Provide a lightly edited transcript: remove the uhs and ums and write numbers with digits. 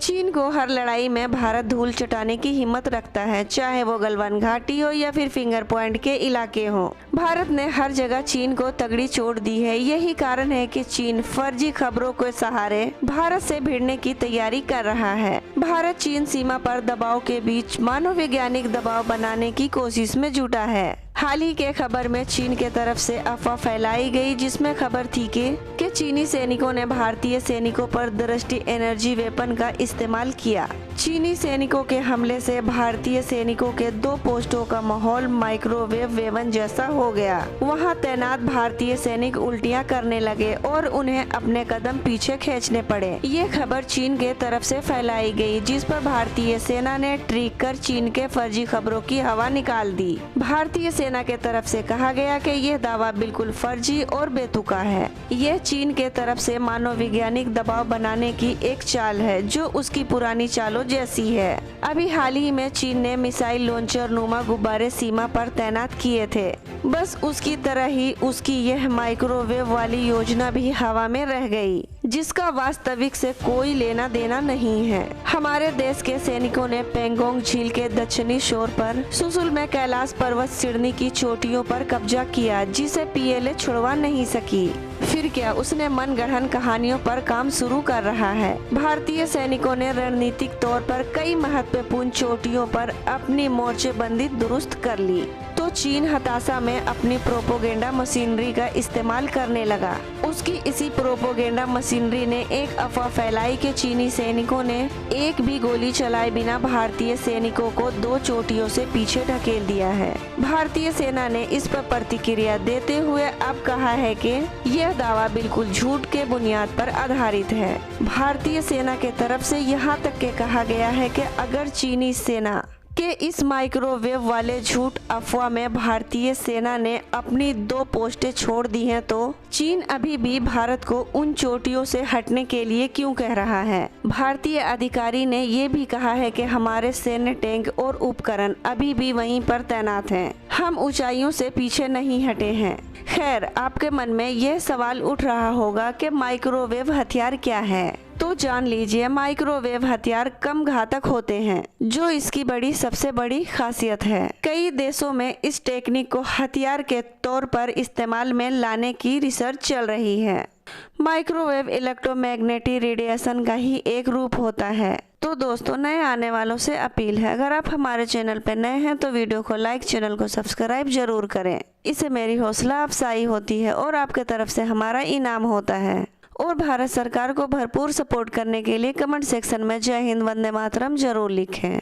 चीन को हर लड़ाई में भारत धूल चटाने की हिम्मत रखता है, चाहे वो गलवान घाटी हो या फिर फिंगर पॉइंट के इलाके हो। भारत ने हर जगह चीन को तगड़ी चोट दी है। यही कारण है कि चीन फर्जी खबरों के सहारे भारत से भिड़ने की तैयारी कर रहा है। भारत चीन सीमा पर दबाव के बीच मनोवैज्ञानिक दबाव बनाने की कोशिश में जुटा है। हाल ही के खबर में चीन के तरफ से अफवाह फैलाई गई, जिसमें खबर थी कि चीनी सैनिकों ने भारतीय सैनिकों पर दृष्टि एनर्जी वेपन का इस्तेमाल किया। चीनी सैनिकों के हमले से भारतीय सैनिकों के 2 पोस्टों का माहौल माइक्रोवेव वेवन जैसा हो गया। वहां तैनात भारतीय सैनिक उल्टियां करने लगे और उन्हें अपने कदम पीछे खींचने पड़े। ये खबर चीन के तरफ से फैलाई गई, जिस पर भारतीय सेना ने ट्रीक कर चीन के फर्जी खबरों की हवा निकाल दी। भारतीय सेना के तरफ से कहा गया कि यह दावा बिल्कुल फर्जी और बेतुका है। यह चीन के तरफ से मनोवैज्ञानिक दबाव बनाने की एक चाल है, जो उसकी पुरानी चालों जैसी है। अभी हाल ही में चीन ने मिसाइल लॉन्चर नुमा गुब्बारे सीमा पर तैनात किए थे। बस उसकी तरह ही उसकी यह माइक्रोवेव वाली योजना भी हवा में रह गई, जिसका वास्तविक से कोई लेना देना नहीं है। हमारे देश के सैनिकों ने पेंगोंग झील के दक्षिणी शोर पर सुसुल में कैलाश पर्वत सिडनी की चोटियों पर कब्जा किया, जिसे पीएलए छुड़वा नहीं सकी। फिर क्या, उसने मनगढ़ंत कहानियों पर काम शुरू कर रहा है। भारतीय सैनिकों ने रणनीतिक तौर पर कई महत्वपूर्ण चोटियों पर अपनी मोर्चेबंदी दुरुस्त कर ली, तो चीन हताशा में अपनी प्रोपोगेंडा मशीनरी का इस्तेमाल करने लगा। उसकी इसी प्रोपोगेंडा मशीनरी ने एक अफवाह फैलाई कि चीनी सैनिकों ने एक भी गोली चलाए बिना भारतीय सैनिकों को 2 चोटियों से पीछे ढकेल दिया है। भारतीय सेना ने इस पर प्रतिक्रिया देते हुए अब कहा है कि यह दावा बिल्कुल झूठ के बुनियाद पर आधारित है। भारतीय सेना के तरफ से यहाँ तक के कहा गया है कि अगर चीनी सेना के इस माइक्रोवेव वाले झूठ अफवाह में भारतीय सेना ने अपनी 2 पोस्टें छोड़ दी हैं, तो चीन अभी भी भारत को उन चोटियों से हटने के लिए क्यों कह रहा है। भारतीय अधिकारी ने ये भी कहा है कि हमारे सैन्य टैंक और उपकरण अभी भी वहीं पर तैनात हैं। हम ऊंचाइयों से पीछे नहीं हटे हैं। खैर, आपके मन में यह सवाल उठ रहा होगा कि माइक्रोवेव हथियार क्या है, तो जान लीजिए, माइक्रोवेव हथियार कम घातक होते हैं, जो इसकी सबसे बड़ी खासियत है। कई देशों में इस टेक्निक को हथियार के तौर पर इस्तेमाल में लाने की रिसर्च चल रही है। माइक्रोवेव इलेक्ट्रोमैग्नेटिक रेडिएशन का ही एक रूप होता है। तो दोस्तों, नए आने वालों से अपील है, अगर आप हमारे चैनल पर नए हैं तो वीडियो को लाइक, चैनल को सब्सक्राइब जरूर करें। इससे मेरी हौसला अफजाई होती है और आपके तरफ से हमारा इनाम होता है। और भारत सरकार को भरपूर सपोर्ट करने के लिए कमेंट सेक्शन में जय हिंद, वंदे मातरम जरूर लिखें।